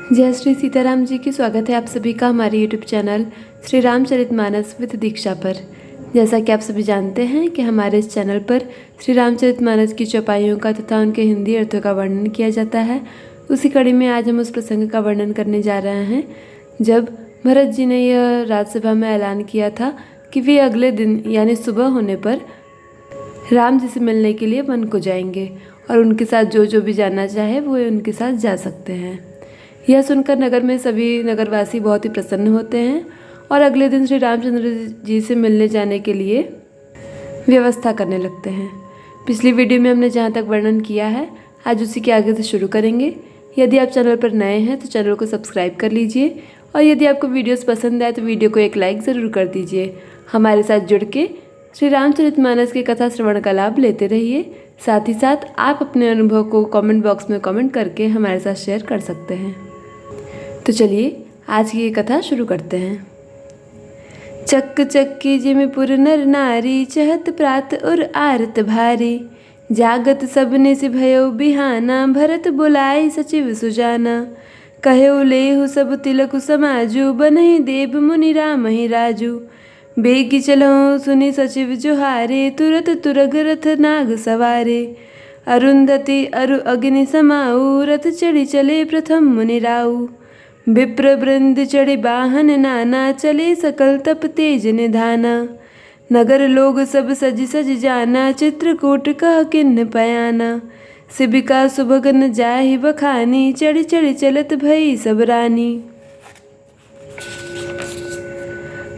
जय श्री सीताराम जी की। स्वागत है आप सभी का हमारे YouTube channel Shri Ramcharitmanas with Diksha पर। जैसा कि आप सभी जानते हैं कि हमारे इस चैनल पर श्री रामचरितमानस की चौपाइयों का तथा उनके हिंदी अर्थों का वर्णन किया जाता है। उसी कड़ी में आज हम उस प्रसंग का वर्णन करने जा रहे हैं जब भरत जी ने यह राज्यसभा में ऐलान किया था कि वे अगले दिन यानी सुबह होने पर राम जी से मिलने के लिए वन को जाएंगे और उनके साथ जो भी जाना चाहे वो उनके साथ जा सकते हैं। यह सुनकर नगर में सभी नगरवासी बहुत ही प्रसन्न होते हैं और अगले दिन श्री रामचंद्र जी से मिलने जाने के लिए व्यवस्था करने लगते हैं। पिछली वीडियो में हमने जहाँ तक वर्णन किया है आज उसी के आगे से शुरू करेंगे। यदि आप चैनल पर नए हैं तो चैनल को सब्सक्राइब कर लीजिए और यदि आपको वीडियोस पसंद आए तो वीडियो को एक लाइक ज़रूर कर दीजिए। हमारे साथ जुड़ के श्री रामचरितमानस की कथा श्रवण का लाभ लेते रहिए। साथ ही साथ आप अपने अनुभव को कमेंट बॉक्स में कमेंट करके हमारे साथ शेयर कर सकते हैं। तो चलिए आज की ये कथा शुरू करते हैं। चक्क चक्की जिमिपुर नर नारी, चहत प्रात और आरत भारी। जागत सबने से भयो बिहाना, भरत बुलाए सचिव सुजाना। कहो लेहु सब तिलक समाजू, बनहि देव मुनि राम ही राजू। बेगी चलहु सुनि सचिव जोहारे, तुरत तुरग रथ नाग सवारे। अरुंधति अरु अग्नि समाऊ, रथ चढ़ी चले प्रथम मुनि राऊ। विप्र वृंद चढ़ी बाहन नाना, चले सकल तप तेज निधाना। नगर लोग सब सज सज जाना, चित्रकूट कह किन्न पयाना। शिबिका सुभगन जाहि बखानी, चढ़ी चढ़ी चलत भई सब रानी।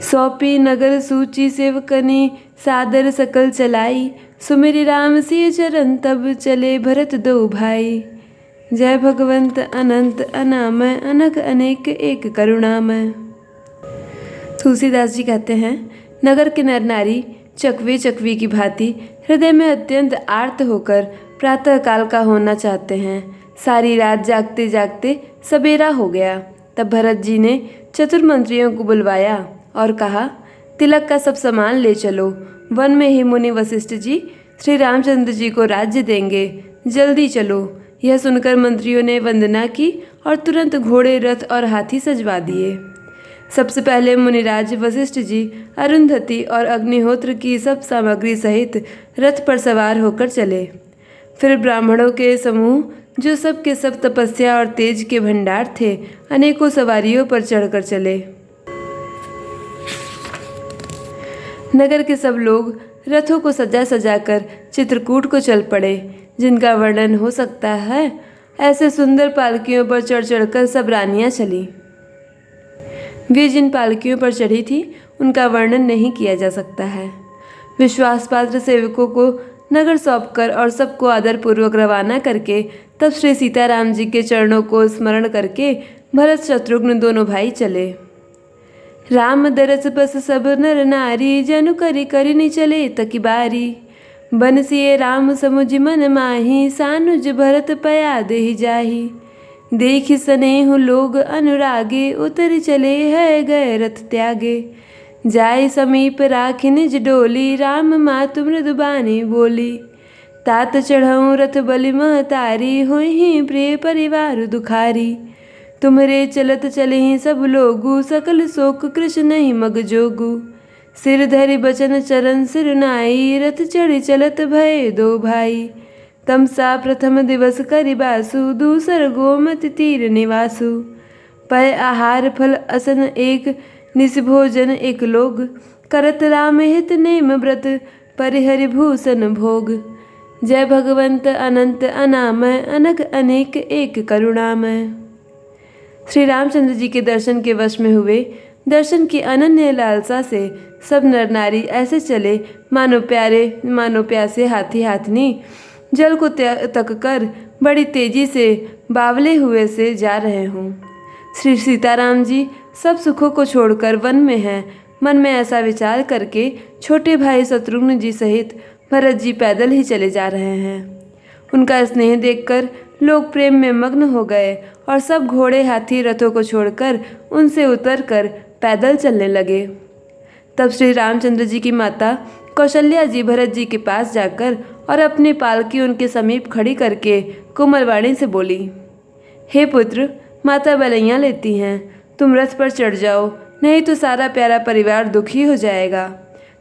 सौंपी नगर सूची सेवकनी, सादर सकल चलाई। सुमिरि राम सिय चरण, तब चले भरत दो भाई। जय भगवंत अनंत अनामय, अनक अनेक एक करुणामय। तुलसीदास जी कहते हैं, नगर के नर नारी चकवे चकवी की भांति हृदय में अत्यंत आर्त होकर प्रातः काल का होना चाहते हैं। सारी रात जागते जागते सबेरा हो गया। तब भरत जी ने चतुर मंत्रियों को बुलवाया और कहा, तिलक का सब सामान ले चलो। वन में ही मुनि वशिष्ठ जी श्री रामचंद्र जी को राज्य देंगे, जल्दी चलो। यह सुनकर मंत्रियों ने वंदना की और तुरंत घोड़े, रथ और हाथी सजवा दिए। सबसे पहले मुनिराज वशिष्ठ जी अरुंधति और अग्निहोत्र की सब सामग्री सहित रथ पर सवार होकर चले। फिर ब्राह्मणों के समूह जो सब के सब तपस्या और तेज के भंडार थे, अनेकों सवारियों पर चढ़कर चले। नगर के सब लोग रथों को सजा सजाकर चित्रकूट को चल पड़े, जिनका वर्णन हो सकता है। ऐसे सुंदर पालकियों पर चढ़ चढ़कर सब रानियां चली। वे जिन पालकियों पर चढ़ी थी उनका वर्णन नहीं किया जा सकता है। विश्वास पात्र सेवकों को नगर सौंपकर और सबको आदरपूर्वक रवाना करके तब श्री सीताराम जी के चरणों को स्मरण करके भरत शत्रुघ्न दोनों भाई चले। राम दरस बस सब नर नारी, जनु करि करि नि चले तकी बारी। बनसिए राम समुझ मन माही, सानुज भरत पया देहि जाही। देखि सनेहु लोग अनुरागे, उतर चले है गए रथ त्यागे। जाय समीप राखि निज डोली, राम मातु मृदुबानी बोली। तात चढ़ऊँ रथ बलि महतारी, होहि प्रिय परिवार दुखारी। तुम्हरे चलत चलहि सब लोगु, सकल शोक कृष नहीं मग जोगु। सिर धरि बचन चरण सिर नाई, रथ चढ़ी चलत भये दो भाई। तमसा प्रथम दिवस करि बासु, दूसर गोमति तीर निवासु। पय आहार फल असन एक, निस भोजन एक लोग। करत राम हित नेम व्रत, परिहरि भूषण भोग। जय भगवंत अनंत अनामय, अनक अनेक एक करुणामय। श्री रामचंद्र जी के दर्शन के वश में हुए, दर्शन की अनन्य लालसा से सब नर नारी ऐसे चले मानो प्यारे मानो प्यासे हाथी हाथनी जल को तक कर बड़ी तेजी से बावले हुए से जा रहे हों। श्री सीताराम जी सब सुखों को छोड़कर वन में हैं। मन में ऐसा विचार करके छोटे भाई शत्रुघ्न जी सहित भरत जी पैदल ही चले जा रहे हैं। उनका स्नेह देखकर लोग प्रेम में मग्न हो गए और सब घोड़े हाथी रथों को छोड़कर उनसे उतरकर पैदल चलने लगे। तब श्री रामचंद्र जी की माता कौशल्या जी भरत जी के पास जाकर और अपनी पालकी उनके समीप खड़ी करके कोमलवाणी से बोली, हे पुत्र, माता बलैया लेती हैं, तुम रथ पर चढ़ जाओ, नहीं तो सारा प्यारा परिवार दुखी हो जाएगा।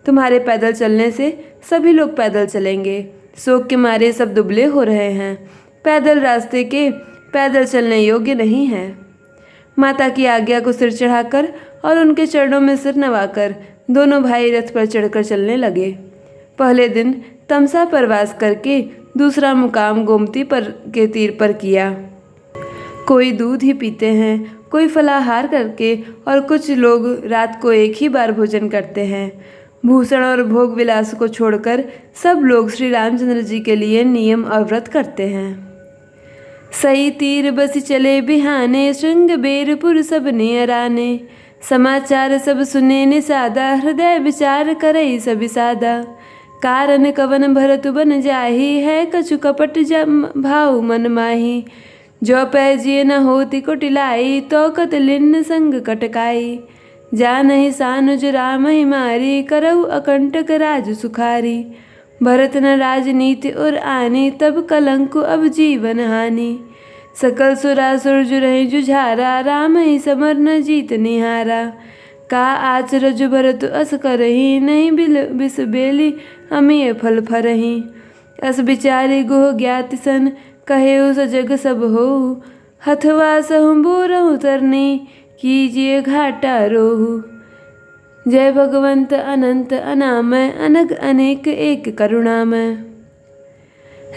तुम्हारे पैदल चलने से सभी लोग पैदल चलेंगे। शोक के मारे सब दुबले हो रहे हैं, पैदल रास्ते के पैदल चलने योग्य नहीं है। माता की आज्ञा को सिर चढ़ाकर और उनके चरणों में सिर नवाकर दोनों भाई रथ पर चढ़कर चलने लगे। पहले दिन तमसा पर वास करके दूसरा मुकाम गोमती पर के तीर पर किया। कोई दूध ही पीते हैं, कोई फलाहार करके, और कुछ लोग रात को एक ही बार भोजन करते हैं। भूषण और भोग विलास को छोड़कर सब लोग श्री रामचंद्र जी के लिए नियम और व्रत करते हैं। सही तीर बसी चले बिहाने, श्रृंग बेरपुर सब नियराने। समाचार सब सुने निसादा, हृदय विचार करई सभी सादा। कारण कवन भरत बन जाही, है कछु कपट भाव मन माही। जो पै जिय न होती कुटिलाई, तो कतलिन संग कटकाई। जानहि सानुज राम ही मारी, करऊ अकंटक राज सुखारी। भरत न राजनीति और आनी, तब कलंक अब जीवन हानि। सकल सुरासुर जुरहि जुझारा, राम ही समर न जीत निहारा। का आचरज भरत अस करही, नहीं बिस बेली अमीय फल फरही। अस बिचारी गुह ज्ञाति सन, कहेउ सजग सब होऊ। हथवा सहु बोरहु तरनी, कीजिए घाटा रोहू। जय भगवंत अनंत अनामय, अनग अनेक एक करुणामय।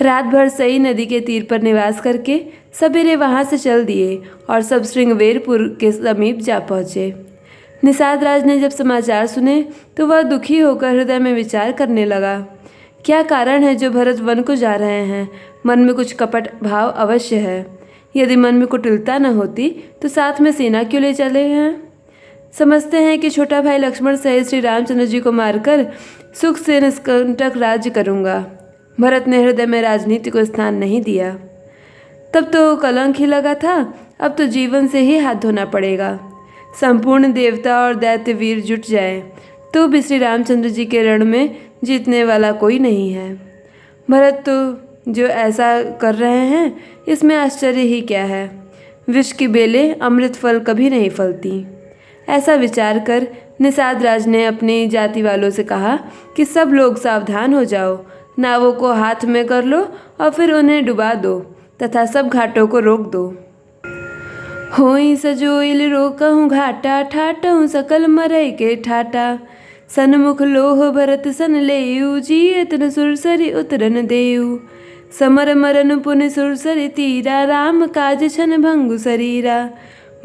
रात भर सई नदी के तीर पर निवास करके सवेरे वहाँ से चल दिए और सब श्रृंगवेरपुर के समीप जा पहुँचे। निषाद राज ने जब समाचार सुने तो वह दुखी होकर हृदय में विचार करने लगा, क्या कारण है जो भरत वन को जा रहे हैं। मन में कुछ कपट भाव अवश्य है। यदि मन में कुटिलता न होती तो साथ में सेना क्यों ले चले हैं। समझते हैं कि छोटा भाई लक्ष्मण सहित श्री रामचंद्र जी को मारकर सुख से निष्कंटक राज्य करूँगा। भरत ने हृदय में राजनीति को स्थान नहीं दिया। तब तो कलंक ही लगा था, अब तो जीवन से ही हाथ धोना पड़ेगा। संपूर्ण देवता और दैत्य वीर जुट जाए तो भी श्री रामचंद्र जी के रण में जीतने वाला कोई नहीं है। भरत तो जो ऐसा कर रहे हैं, इसमें आश्चर्य ही क्या है। विष की बेलें अमृत फल कभी नहीं फलती। ऐसा विचार कर निषाद राज ने अपनी जाति वालों से कहा कि सब लोग सावधान हो जाओ, नावों को हाथ में कर लो और फिर उन्हें डुबा दो तथा सब घाटों को रोक दो। होई सजोइल रोकहूँ घाटा, ठाटहूँ सकल मरई के ठाटा। सन्मुख लोह भरत सन लेयू, जियत न सुरसरी उतरन देयू। समर मरन पुन सुरसरी तीरा, राम काज छन भंगु शरीरा।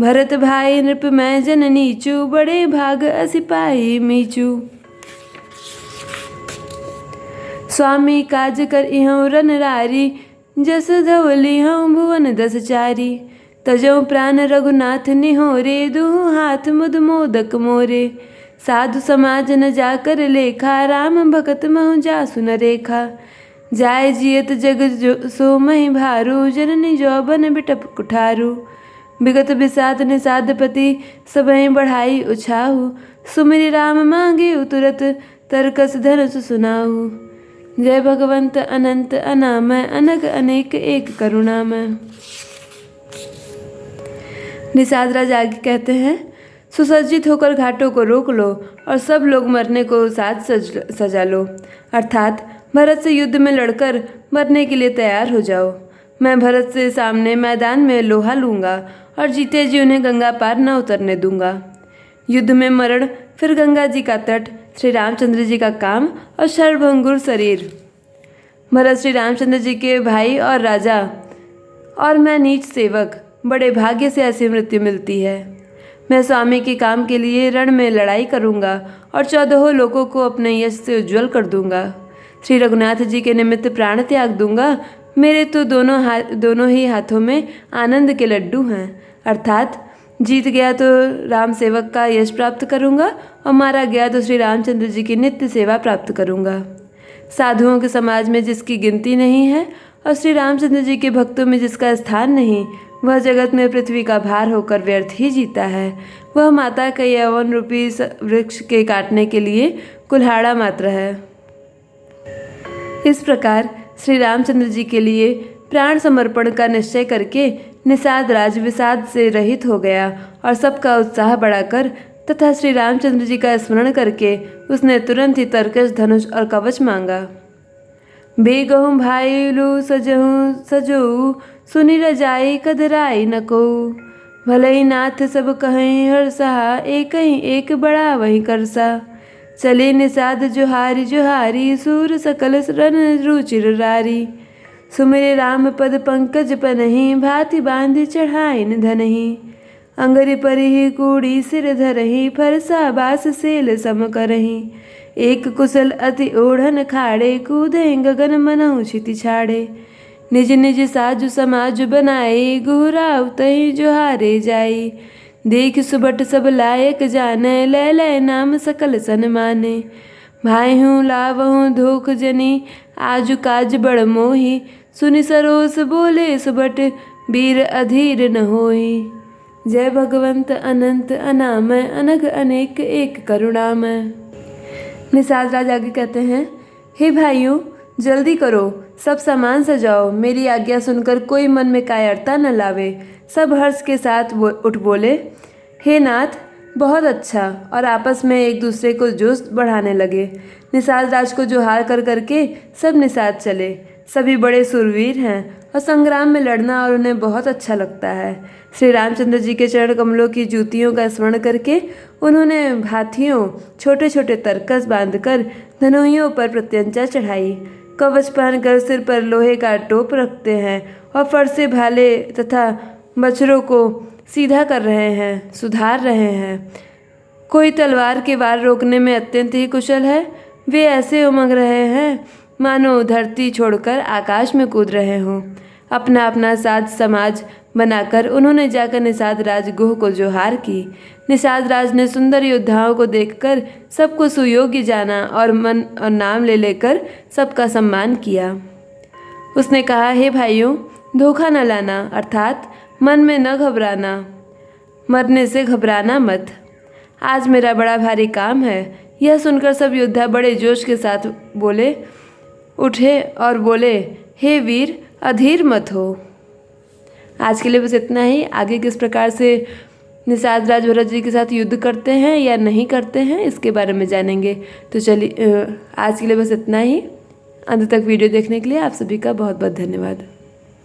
भरत भाई नृप मैं जन नीचू, बड़े भाग असिपाही मीचू। स्वामी काज कर इहूँ रन रारी, जस धवली हूँ भुवन दस चारी। तजौ प्राण रघुनाथ निहोरे, दुहु हाथ मुद मोदक मोरे। साधु समाज न जाकर लेखा, राम भगत महु जासु न रेखा। जाय जियत जग सो महि भारू, जननी जौबन बिटप कुठारू। विगत बिसात निषादपति, सबहि बढ़ाई उछाहू। सुमिरि राम मांगे तुरत, तरकस धनुष सुनाहू। जय भगवंत अनंत अनामय, अनग अनेक एक करुणामय। निषाद राज आगे कहते हैं, सुसज्जित होकर घाटों को रोक लो और सब लोग मरने को साथ सजा लो, अर्थात भरत से युद्ध में लड़कर मरने के लिए तैयार हो जाओ। मैं भरत से सामने मैदान में लोहा लूँगा और जीते जी उन्हें गंगा पार न उतरने दूंगा। युद्ध में मरण, फिर गंगा जी का तट, श्री रामचंद्र जी का काम और शरभंगुर शरीर। भरत श्री रामचंद्र जी के भाई और राजा, और मैं नीच सेवक, बड़े भाग्य से ऐसी मृत्यु मिलती है। मैं स्वामी के काम के लिए रण में लड़ाई करूंगा और 14 लोगों को अपने यश से उज्जवल कर दूंगा। श्री रघुनाथ जी के निमित्त प्राण त्याग दूंगा। मेरे तो दोनों ही हाथों में आनंद के लड्डू हैं, अर्थात जीत गया तो राम सेवक का यश प्राप्त करूंगा और मारा गया तो श्री रामचंद्र जी की नित्य सेवा प्राप्त करूंगा। साधुओं के समाज में जिसकी गिनती नहीं है और श्री रामचंद्र जी के भक्तों में जिसका स्थान नहीं, वह जगत में पृथ्वी का भार होकर व्यर्थ ही जीता है। वह माता के यौवन रूपी वृक्ष के काटने के लिए कुल्हाड़ा मात्र है। इस प्रकार श्री रामचंद्र जी के लिए प्राण समर्पण का निश्चय करके निषाद राज विषाद से रहित हो गया और सबका उत्साह बढ़ाकर तथा श्री रामचंद्र जी का स्मरण करके उसने तुरंत ही तरकश, धनुष और कवच मांगा। बेगहूँ भाई लू सजहूँ सजोऊ, सुनि रजाई कदराई न कोऊ। भलई नाथ सब कहीं हर सहा, एक ही एक बड़ा वही करसा। चले निषाद जोहारी जोहारी, सूर सकल रन रुचिर रारी। सुमिरे राम पद पंकज पनहि, भांति बांधि चढ़ाइन धनहि। अंगरि परिहि कूड़ी सिर धरहि, फरसा बास सेल सम करहि। एक कुशल अति ओढ़न खाड़े, कूदे गगन मनहु क्षिति छाड़े। निज निज साजु समाज बनाए, गुहराव तहि जोहारे जाई। देख सुबट सब लायक जाने, लै लै नाम सकल सन माने। भाई हूँ लावहूँ धोख जनी, आजु काज बड़ मोही। सुनि सरोस बोले सुबट, वीर अधीर न होई। जय भगवंत अनंत अनामय, अनघ अनेक एक करुणामय। निषाद राज आगे कहते हैं, हे भाइयों जल्दी करो, सब सामान सजाओ। मेरी आज्ञा सुनकर कोई मन में कायरता न लावे। सब हर्ष के साथ उठ बोले, हे नाथ बहुत अच्छा, और आपस में एक दूसरे को जोश बढ़ाने लगे। निषाद राज को जोहार कर करके सब निषाद चले। सभी बड़े सुरवीर हैं और संग्राम में लड़ना और उन्हें बहुत अच्छा लगता है। श्री रामचंद्र जी के चरण कमलों की जूतियों का स्मरण करके उन्होंने हाथियों छोटे छोटे तरकस बांधकर धनुइयों पर प्रत्यंचा चढ़ाई। कवच पहनकर सिर पर लोहे का टोप रखते हैं और फरसे भाले तथा बछड़ों को सीधा कर रहे हैं, सुधार रहे हैं। कोई तलवार के वार रोकने में अत्यंत ही कुशल है। वे ऐसे उमंग रहे हैं मानो धरती छोड़कर आकाश में कूद रहे हों। अपना अपना साज समाज बनाकर उन्होंने जाकर निषाद राज गुह को जोहार की। निषाद राज ने सुंदर योद्धाओं को देखकर सबको सुयोग्य जाना और मन और नाम ले लेकर सबका सम्मान किया। उसने कहा, हे भाइयों धोखा न लाना, अर्थात मन में न घबराना, मरने से घबराना मत। आज मेरा बड़ा भारी काम है। यह सुनकर सब योद्धा बड़े जोश के साथ उठे और बोले, हे वीर अधीर मत हो। आज के लिए बस इतना ही। आगे किस प्रकार से निषाद राज भरत जी के साथ युद्ध करते हैं या नहीं करते हैं इसके बारे में जानेंगे। तो चलिए आज के लिए बस इतना ही। अंत तक वीडियो देखने के लिए आप सभी का बहुत बहुत धन्यवाद।